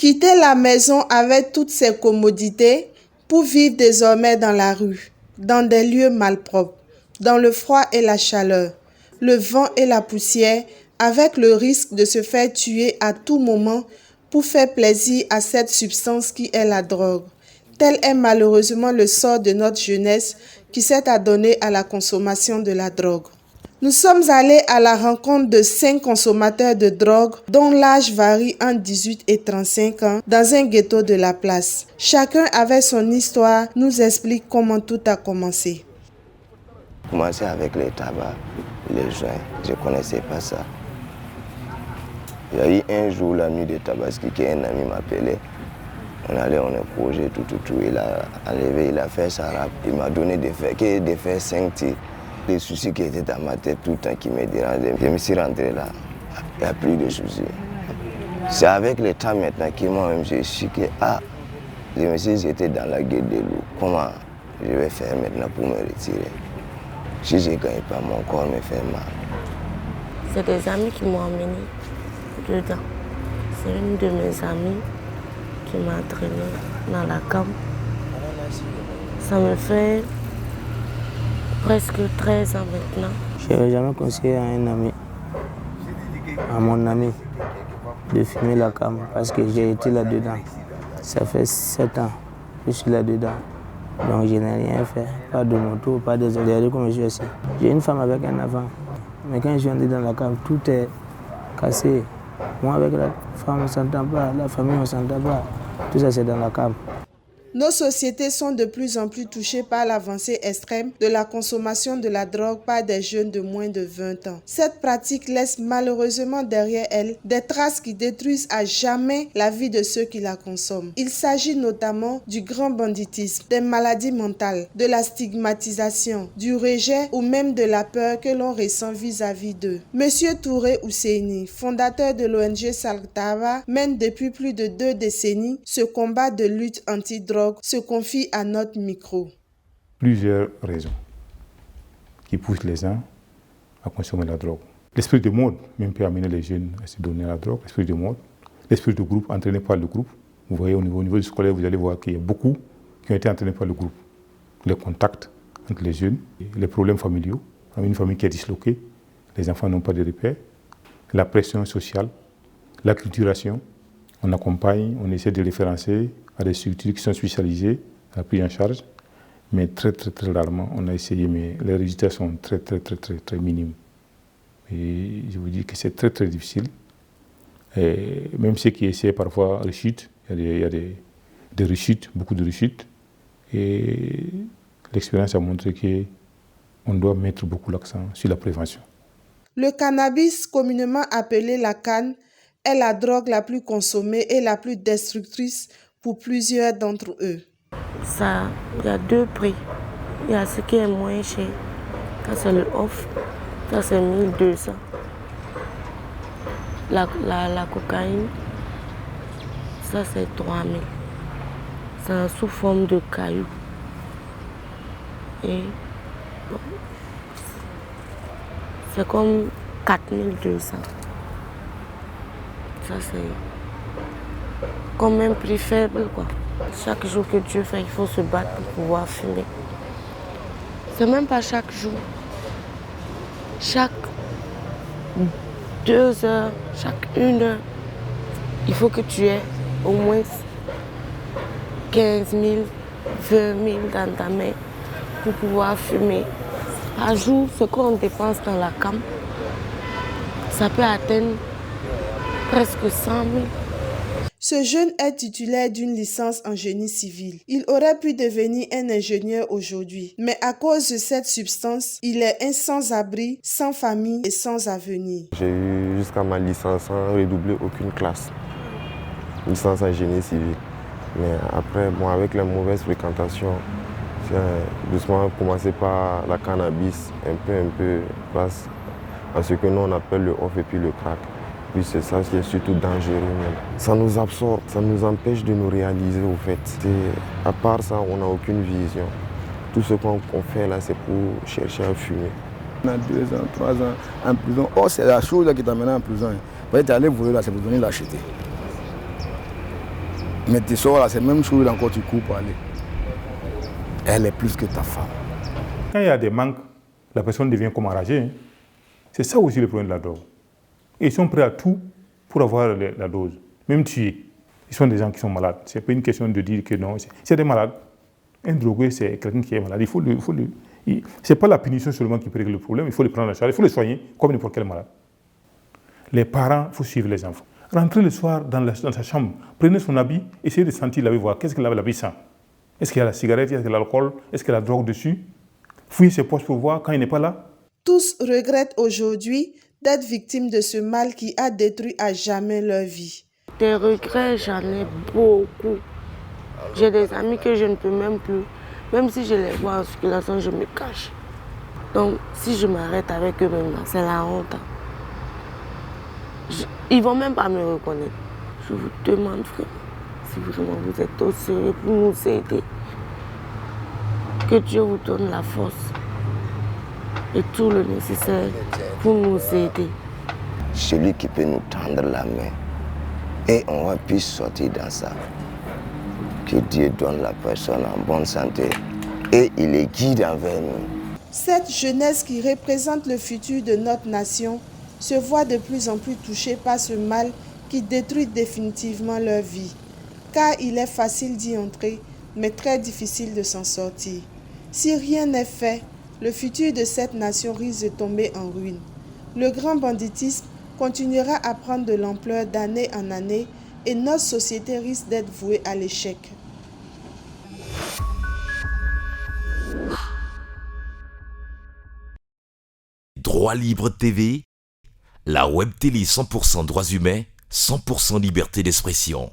Quitter la maison avec toutes ses commodités pour vivre désormais dans la rue, dans des lieux malpropres, dans le froid et la chaleur, le vent et la poussière, avec le risque de se faire tuer à tout moment pour faire plaisir à cette substance qui est la drogue. Tel est malheureusement le sort de notre jeunesse qui s'est adonnée à la consommation de la drogue. Nous sommes allés à la rencontre de 5 consommateurs de drogue dont l'âge varie entre 18 et 35 ans dans un ghetto de la place. Chacun avec son histoire nous explique comment tout a commencé. J'ai commencé avec les tabacs, les joints, je ne connaissais pas ça. Il y a eu un jour, la nuit de Tabaski, qu'un ami m'appelait. On allait, on a projet, tout. Il a enlevé, il a fait sa rap. Il m'a donné des faits 5 tirs. Les soucis qui étaient dans ma tête tout le temps qui me dérangeaient. Je me suis rentré là, il n'y a plus de soucis. C'est avec le temps maintenant que moi-même je suis que, je me suis dit j'étais dans la gueule des loups. Comment je vais faire maintenant pour me retirer? Si je ne gagne pas, mon corps me fait mal. C'est des amis qui m'ont emmené dedans. C'est une de mes amies qui m'a entraîné dans la camp. Ça me fait presque 13 ans maintenant. Je n'avais jamais conseillé à un ami, à mon ami, de fumer la cam parce que j'ai été là-dedans. Ça fait 7 ans que je suis là-dedans. Donc je n'ai rien fait, pas de moto, pas de regardez comme je suis ici. J'ai une femme avec un enfant. Mais quand je suis entré dans la cave, tout est cassé. Moi avec la femme on ne s'entend pas, la famille on ne s'entend pas. Tout ça c'est dans la cave. Nos sociétés sont de plus en plus touchées par l'avancée extrême de la consommation de la drogue par des jeunes de moins de 20 ans. Cette pratique laisse malheureusement derrière elle des traces qui détruisent à jamais la vie de ceux qui la consomment. Il s'agit notamment du grand banditisme, des maladies mentales, de la stigmatisation, du rejet ou même de la peur que l'on ressent vis-à-vis d'eux. Monsieur Touré Ousseini, fondateur de l'ONG Saltava, mène depuis plus de 2 décennies ce combat de lutte anti-drogue se confie à notre micro. Plusieurs raisons qui poussent les gens à consommer la drogue. L'esprit de mode même peut amener les jeunes à se donner à la drogue. L'esprit de mode, l'esprit de groupe, entraîné par le groupe. Vous voyez au niveau du scolaire, vous allez voir qu'il y a beaucoup qui ont été entraînés par le groupe. Les contacts entre les jeunes, les problèmes familiaux, une famille qui est disloquée, les enfants n'ont pas de repères, la pression sociale, l'acculturation. On accompagne, on essaie de référencer à des structures qui sont spécialisées, à la prise en charge, mais très rarement on a essayé, mais les résultats sont très minimes. Et je vous dis que c'est très difficile. Et même ceux qui essaient parfois rechute, il y a des rechutes, beaucoup de rechutes. Et l'expérience a montré qu'on doit mettre beaucoup l'accent sur la prévention. Le cannabis, communément appelé la canne, est la drogue la plus consommée et la plus destructrice pour plusieurs d'entre eux. Ça, il y a 2 prix. Il y a ce qui est moins cher. Ça c'est le off, ça c'est 1200. La cocaïne, ça c'est 3000. C'est sous forme de cailloux. Et bon, c'est comme 4200. Ça c'est comme un prix faible quoi. Chaque jour que Dieu fait, il faut se battre pour pouvoir fumer. C'est même pas chaque jour. Chaque 2 heures, chaque 1 heure, il faut que tu aies au moins 15 000, 20 000 dans ta main pour pouvoir fumer. Par jour, ce qu'on dépense dans la cam, ça peut atteindre presque 100 000. Ce jeune est titulaire d'une licence en génie civil. Il aurait pu devenir un ingénieur aujourd'hui, mais à cause de cette substance, il est un sans-abri, sans famille et sans avenir. J'ai eu jusqu'à ma licence sans redoubler aucune classe. Licence en génie civil. Mais après, bon, avec la mauvaise fréquentation, j'ai doucement commencé par la cannabis, un peu, passe à ce que nous on appelle le off et puis le crack. Puis c'est ça qui est surtout dangereux même. Ça nous absorbe, ça nous empêche de nous réaliser au fait. À part ça, on n'a aucune vision. Tout ce qu'on fait là, c'est pour chercher à fumer. On a 2 ans, 3 ans en prison. Oh, c'est la chose là qui t'amène en prison. Tu es allé voler là, c'est pour venir l'acheter. Mais tu sors là, c'est même chose encore, tu cours pour aller. Elle est plus que ta femme. Quand il y a des manques, la personne devient comme enragée. Hein. C'est ça aussi le problème de la drogue. Et ils sont prêts à tout pour avoir la dose, même tuer. Ils sont des gens qui sont malades. Ce n'est pas une question de dire que non, c'est des malades. Un drogué, c'est quelqu'un qui est malade. Ce n'est pas la punition seulement qui peut régler le problème, il faut le prendre en charge, il faut le soigner comme n'importe quel malade. Les parents, il faut suivre les enfants. Rentrez le soir dans sa chambre, prenez son habit, essayez de sentir l'habit, voir qu'est-ce que l'habit sent. Est-ce qu'il y a la cigarette, est-ce qu'il y a l'alcool, est-ce qu'il y a la drogue dessus. Fouillez ses poches pour voir quand il n'est pas là. Tous regrettent aujourd'hui d'être victimes de ce mal qui a détruit à jamais leur vie. Des regrets, j'en ai beaucoup. J'ai des amis que je ne peux même plus. Même si je les vois en circulation, je me cache. Donc, si je m'arrête avec eux-mêmes, c'est la honte. Ils ne vont même pas me reconnaître. Je vous demande, frère, si vraiment vous êtes au sérieux pour nous aider, que Dieu vous donne la force et tout le nécessaire pour nous aider. Celui qui peut nous tendre la main et on va plus sortir dans ça. Que Dieu donne la personne en bonne santé et il est guide envers nous. Cette jeunesse qui représente le futur de notre nation se voit de plus en plus touchée par ce mal qui détruit définitivement leur vie. Car il est facile d'y entrer, mais très difficile de s'en sortir. Si rien n'est fait, le futur de cette nation risque de tomber en ruine. Le grand banditisme continuera à prendre de l'ampleur d'année en année et notre société risque d'être vouée à l'échec. Droit Libre TV, la web télé 100% droits humains, 100% liberté d'expression.